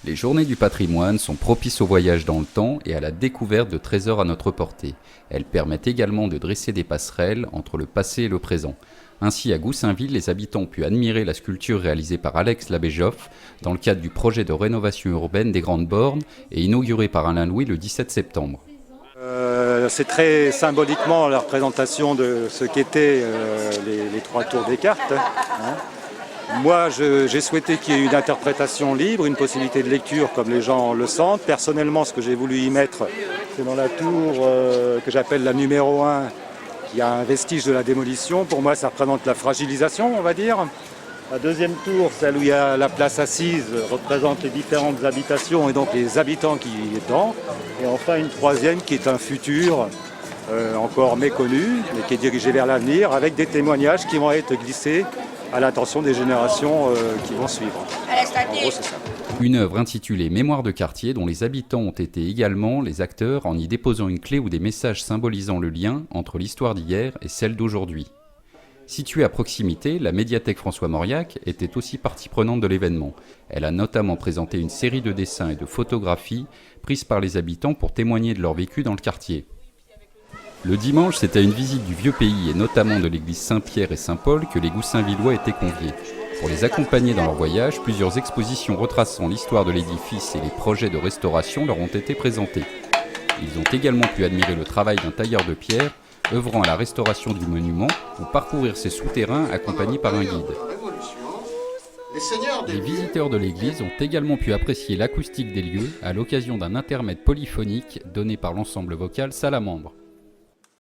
Les journées du patrimoine sont propices au voyage dans le temps et à la découverte de trésors à notre portée. Elles permettent également de dresser des passerelles entre le passé et le présent. Ainsi, à Goussainville, les habitants ont pu admirer la sculpture réalisée par Alex Labéjoff dans le cadre du projet de rénovation urbaine des Grandes Bornes et inaugurée par Alain Louis le 17 septembre. C'est très symboliquement la représentation de ce qu'étaient les trois tours des cartes. Moi, j'ai souhaité qu'il y ait une interprétation libre, une possibilité de lecture comme les gens le sentent. Personnellement, ce que j'ai voulu y mettre, c'est dans la tour que j'appelle la numéro 1, qui a un vestige de la démolition. Pour moi, ça représente la fragilisation, on va dire. La deuxième tour, celle où il y a la place assise, représente les différentes habitations et donc les habitants qui y sont dedans. Et enfin, une troisième qui est un futur encore méconnu, mais qui est dirigé vers l'avenir, avec des témoignages qui vont être glissés à l'attention des générations qui vont suivre. En gros, c'est ça. Une œuvre intitulée Mémoire de quartier dont les habitants ont été également les acteurs en y déposant une clé ou des messages symbolisant le lien entre l'histoire d'hier et celle d'aujourd'hui. Située à proximité, la médiathèque François Mauriac était aussi partie prenante de l'événement. Elle a notamment présenté une série de dessins et de photographies prises par les habitants pour témoigner de leur vécu dans le quartier. Le dimanche, c'est à une visite du vieux pays et notamment de l'église Saint-Pierre et Saint-Paul que les Goussainvillois étaient conviés. Pour les accompagner dans leur voyage, plusieurs expositions retraçant l'histoire de l'édifice et les projets de restauration leur ont été présentées. Ils ont également pu admirer le travail d'un tailleur de pierre œuvrant à la restauration du monument ou parcourir ses souterrains accompagnés par un guide. Les visiteurs de l'église ont également pu apprécier l'acoustique des lieux à l'occasion d'un intermède polyphonique donné par l'ensemble vocal Salamandre.